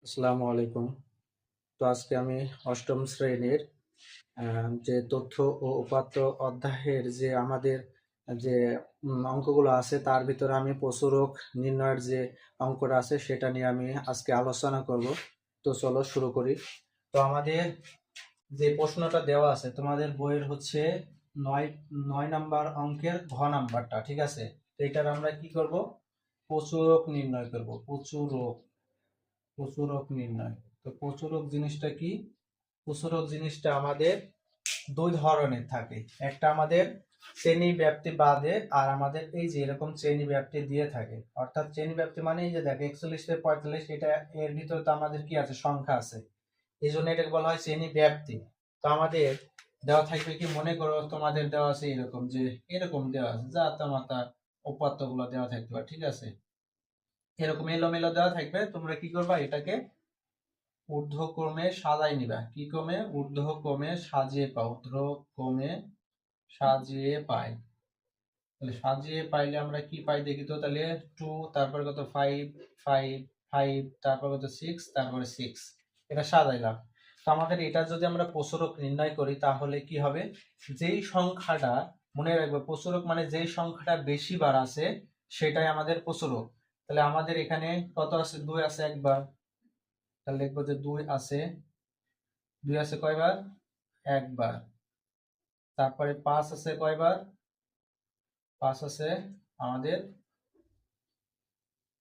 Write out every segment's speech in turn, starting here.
আসসালামু আলাইকুম। তো আজকে আমি অষ্টম শ্রেণীর যে তথ্য ও উপাত্ত অধ্যায়ের যে আমাদের যে অঙ্কগুলো আছে তার ভিতরে আমি প্রচুরক নির্ণয়ের যে অঙ্কটা আছে সেটা নিয়ে আমি আজকে আলোচনা করব। তো চলো শুরু করি। তো আমাদের যে প্রশ্নটা দেওয়া আছে তোমাদের বইয়ের হচ্ছে নয় নয় নাম্বার অঙ্কের ঘ নাম্বারটা, ঠিক আছে? তো এটার আমরা কি করব? প্রচুরক নির্ণয় করব। প্রচুরক নির্ণয়। তো প্রচুরক জিনিসটা কি? প্রচুরক জিনিসটা আমাদের দুই ধরনের থাকে। একটা আমাদের শ্রেণী ব্যাপ্তি বাদে, আর আমাদের এই যে এরকম শ্রেণী ব্যাপ্তি দিয়ে থাকে। অর্থাৎ শ্রেণী ব্যাপ্তি মানে এই যে দেখো 41 থেকে 45, এটা এর ভিতরে তো আমাদের কি আছে? সংখ্যা আছে, এই জন্য এটাকে বলা হয় শ্রেণী ব্যাপ্তি। তো আমাদের দেওয়া থাকবে কি, মনে করো তোমাদের দেওয়া আছে এরকম, যে এরকম দেওয়া আছে যা তামাতা উপাত্ত গুলো দেওয়া থাকবে, ঠিক আছে? এরকম এলোমেলো দেওয়া থাকবে, তোমরা কি করবা? এটাকে ঊর্ধ্বক্রমে সাজাই নিবা। কি ক্রমে? ঊর্ধ্বক্রমে সাজিয়ে পাও, ঊর্ধ্বক্রমে সাজিয়ে পাই। তাহলে সাজিয়ে পাইলে আমরা কি পাই দেখি তো। তাহলে 2, তারপর কত 5, 5, 5, তারপর কত 6, তারপরে 6। এটা সাজাইলাম। তো আমাদের এটা যদি আমরা প্রচুরক নির্ণয় করি তাহলে কি হবে? যেই সংখ্যাটা, মনে রাখবে প্রচুরক মানে যেই সংখ্যাটা বেশি বার আছে সেটাই আমাদের প্রচুরক। তাহলে আমাদের এখানে কত আছে? 2 আছে একবার। তাহলে লিখবো যে 2 আছে। 2 আছে কয়বার? একবার। তারপরে 5 আছে কয়বার? 5 আছে আমাদের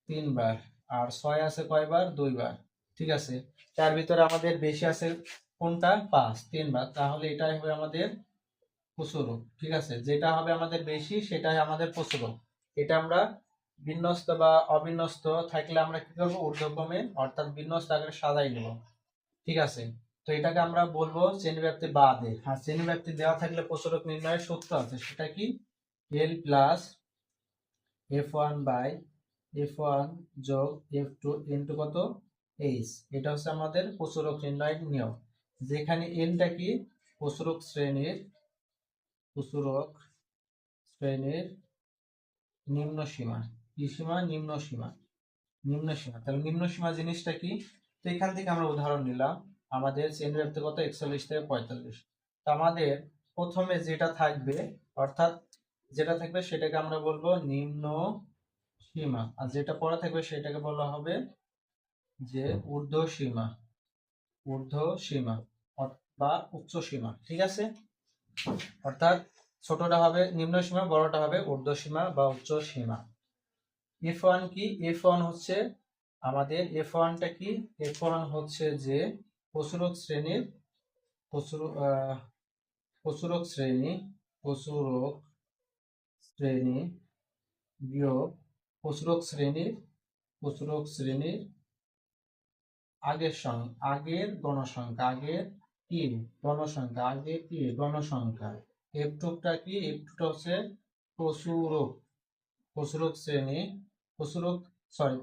3 বার। আর 6 আছে কয়বার? 2 বার। ঠিক আছে, তার ভিতরে আমাদের বেশি আছে কোনটা? 5, 3 বার। তাহলে এটাই হবে আমাদের প্রচুরক। ঠিক আছে, যেটা হবে আমাদের বেশি সেটাই আমাদের প্রচুরক। এটা আমরা বিন্যস্ত বা অবিন্যস্ত থাকলে আমরা কি করবো? ঊর্ধ্বক্রমে অর্থাৎ বিন্যস্ত আকারে সাজাই নেব। ঠিক আছে, তো এটাকে আমরা বলবো শ্রেণীব্যাপ্তি বাদে। আর শ্রেণীব্যাপ্তি দেওয়া থাকলে প্রচুরক নির্ণয়ের সূত্র আছে, সেটা কি? এল প্লাস f1 বাই f1 যোগ f2 ইন্টু কত? এইচ। এটা হচ্ছে আমাদের প্রচুরক নির্ণয়ের নিয়ম। যেখানে এলটা কি? প্রচুরক শ্রেণীর নিম্ন সীমা। কি সীমা? নিম্ন সীমা। নিম্ন সীমা, তাহলে নিম্ন সীমা জিনিসটা কি? তো এখান থেকে আমরা উদাহরণ নিলাম। আমাদের শ্রেণী ব্যাপ্তি কত? 41 থেকে 45। তো আমাদের প্রথমে যেটা থাকবে, অর্থাৎ যেটা থাকবে সেটাকে আমরা বলবো নিম্ন সীমা, আর যেটা পরে থাকবে সেটাকে বলা হবে যে ঊর্ধ্ব সীমা। ঊর্ধ্ব সীমা বা উচ্চ সীমা। ঠিক আছে, অর্থাৎ ছোটটা হবে নিম্ন সীমা, বড়টা হবে ঊর্ধ্ব সীমা বা উচ্চ সীমা। f1 কি? f1 হচ্ছে আমাদের, f1টা কি? f1 হচ্ছে যে প্রচুরক শ্রেণীর প্রচুরক শ্রেণী প্রচুরক শ্রেণী বিয়োগ প্রচুরক শ্রেণীর আগের গণসংখ্যা। আগের কি? গণসংখ্যা। আগের কি? গণসংখ্যা। f2টা কি? f2টা হচ্ছে প্রচুরক প্রচুরক শ্রেণী প্রচুরক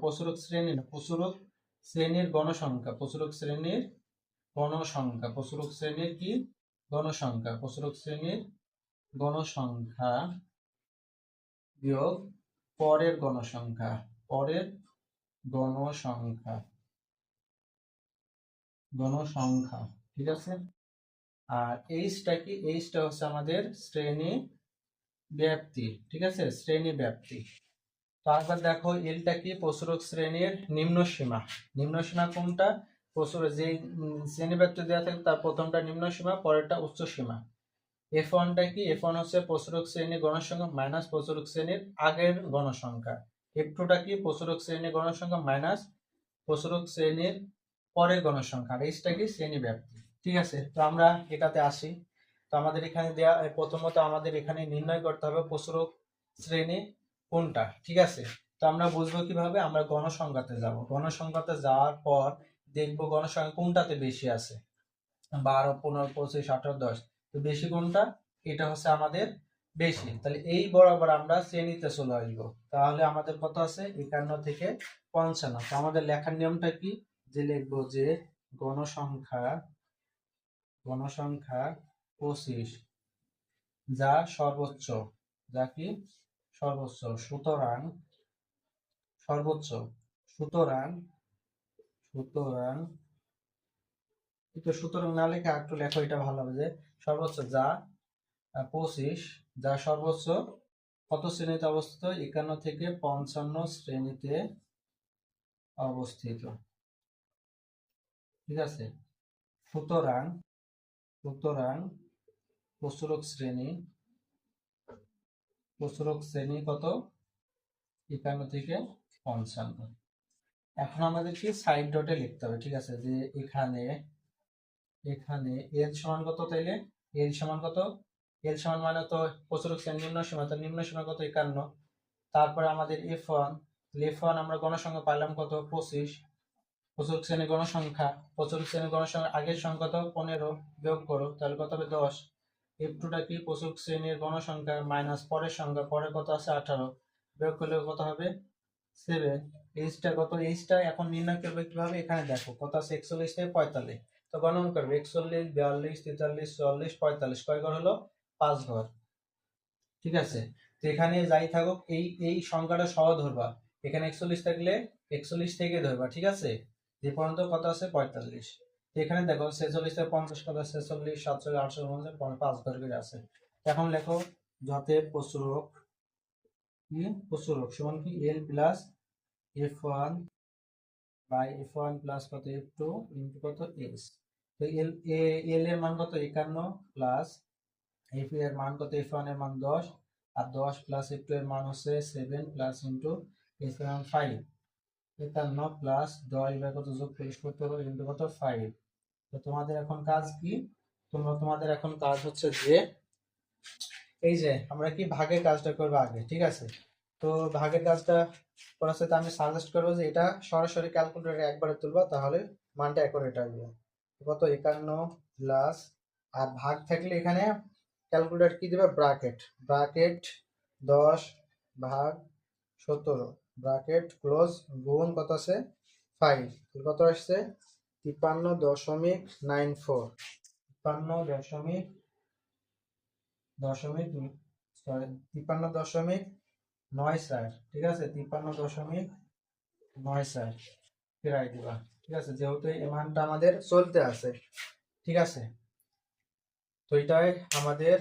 প্রচুরক শ্রেণী না, প্রচুরক শ্রেণীর গণসংখ্যা। প্রচুরক শ্রেণীর গণসংখ্যা। প্রচুরক শ্রেণীর কি? গণসংখ্যা। প্রচুরক শ্রেণীর গণসংখ্যা বিয়োগ পরের গণসংখ্যা। পরের গণসংখ্যা। গণসংখ্যা। ঠিক আছে, আর এইচটা কি? এইচটা হচ্ছে আমাদের শ্রেণী ব্যাপ্তি। ঠিক আছে, শ্রেণী ব্যাপ্তি। তারপর দেখো এলটা কি? প্রচুরক শ্রেণীর নিম্ন সীমা। নিম্ন সীমা কোনটা? প্রচুর যে শ্রেণী ব্যাপ্তি দেওয়া থাকে তার প্রথমটা নিম্ন সীমা, পরেরটা উচ্চ সীমা। f1টা কি? f1 হচ্ছে প্রচুরক শ্রেণীর গণসংখ্যা মাইনাস প্রচুরক শ্রেণীর আগের গণসংখ্যা। f2টা কি? প্রচুরক শ্রেণীর গণসংখ্যা মাইনাস প্রচুরক শ্রেণীর পরের গণসংখ্যা। আর এইচটা কি? শ্রেণী ব্যাপ্তি। ঠিক আছে, তো আমরা এটাতে আসি। তো আমাদের এখানে দেয়া, প্রথমত আমাদের এখানে নির্ণয় করতে হবে প্রচুরক শ্রেণী কোনটা। ঠিক আছে, তো আমরা বুঝবো কিভাবে? আমরা গণসংখ্যাতে যাব। গণসংখ্যাতে যাওয়ার পর দেখবো গণসংখ্যা কোনটাতে বেশি আছে। 12, 15, 25, 18, 10। তো বেশি কোনটা? এটা হচ্ছে আমাদের বেশি। তাহলে এই বরাবর আমরা শ্রেণীতে চলে আসবো। তাহলে আমাদের কত আছে? 51 থেকে 55। তো আমাদের লেখার নিয়মটা কি? যে লিখবো যে গণসংখ্যা গণসংখ্যা 25 যা সর্বোচ্চ। যা কি? সর্বোচ্চ। সুতরাং সর্বোচ্চ সুতরাং সুতরাং একটু সুতরাং না লেখা একটু লেখো, এটা ভালো হবে যে সর্বোচ্চ যা 25, যা সর্বোচ্চ কত শ্রেণীতে অবস্থিত, 51 থেকে 55 শ্রেণীতে অবস্থিত। ঠিক আছে, সুতরাং সুতরাং প্রচুরক শ্রেণী কত, 51 থেকে 55। এখন আমাদের কি সাইড ডটে লিখতে হবে। ঠিক আছে, যে এখানে এল সমান কত, তাইলে এল সমান কত, এল সমান মানে তো প্রচুরক শ্রেণী নিম্ন সীমা, তো নিম্ন সীমা কত 51। তারপরে আমাদের এফ ওয়ান আমরা গণসংখ্যা পাইলাম কত 25। প্রচুরক শ্রেণীর গণসংখ্যা আগের সংখ্যা কত 15, বিয়োগ করো তাহলে কত হবে 10। F2টা কি প্রচুরক শ্রেণীর গণসংখ্যা মাইনাস পরের সংখ্যা, পরে কত আছে 18, বিয়োগ করলে কত হবে 7। এইচটা কত, এইচটা এখন নির্ণয় করবে কিভাবে, এখানে দেখো কত আছে 41 থেকে 45, তো গণনা করবে 41, 42, 43, 44, 45, কয় ঘর হলো 5 ঘর। ঠিক আছে, তো এখানে যাই থাকুক এই সংখ্যাটা সহ ধরবা, এখানে 41 থাকলে 41 থেকে ধরবা। ঠিক আছে, যে পর্যন্ত কত আছে 45। তো এখানে দেখো 46 থেকে 50 কত, 46, 47, 48, 5 ঘর করে আছে। এখন লেখো যাতে প্রচুরক সমান কি এল plus F1 by F1 plus কত F2 ইনটু কত এস। তো এল এর মান কত 51 প্লাস F এর মান কত, F1 এর মান 10, আর 10 প্লাস F2 এর মান হচ্ছে 7 প্লাস ইনটু F এর মান 5। 51 প্লাস 10 এবার কত যোগ করতে হবে ইনটু কত 5। তো তোমাদের এখন কাজ কি, তোমাদের এখন কাজ হচ্ছে যে এই যে আমরা কি ভাগের কাজটা করবো আগে। ঠিক আছে, তো ভাগের কাজটা করার সাথে আমি সাজেস্ট করবো যে এটা সরাসরি ক্যালকুলেটরে একবারে তুলবা, তাহলে মানটা অ্যাকুরেট আসবে। কত 51 প্লাস, আর ভাগ থাকলে এখানে ক্যালকুলেটর কি দিবে, ব্রাকেট 10 ভাগ 17 ব্রাকেট ক্লোজ গুণ কত আছে 5, কত আসছে 53.94, 53.94। ঠিক আছে, 53.94 ফেরাই দিবা। ঠিক আছে, যেহেতু এই মানটা আমাদের চলতে আছে। ঠিক আছে, তো এটাই আমাদের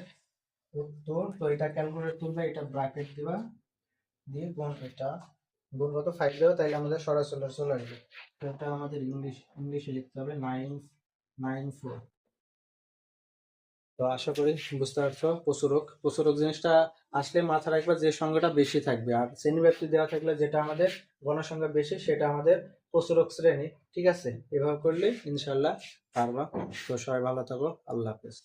উত্তর। তো এটা ক্যালকুলেটর তুলবে, এটা ব্র্যাকেট দিবা, দিয়ে গুণ গুণ কত 5 দেবো, তাইলে আমাদের সরাসরি চলে আসবে। তো এটা আমাদের ইংলিশে লিখতে হবে 994। তো আশা করি বুঝতে পারছো। প্রচুরক জিনিসটা আসলে মাথা রাখবা যে সংখ্যাটা বেশি থাকবে, আর শ্রেণী ব্যাপ্তি দেওয়া থাকলে যেটা আমাদের গণসংখ্যা বেশি সেটা আমাদের প্রচুরক শ্রেণী। ঠিক আছে, এভাবে করলে ইনশাল্লাহ পারবা। তো সবাই ভালো থাকো, আল্লাহ হাফেজ।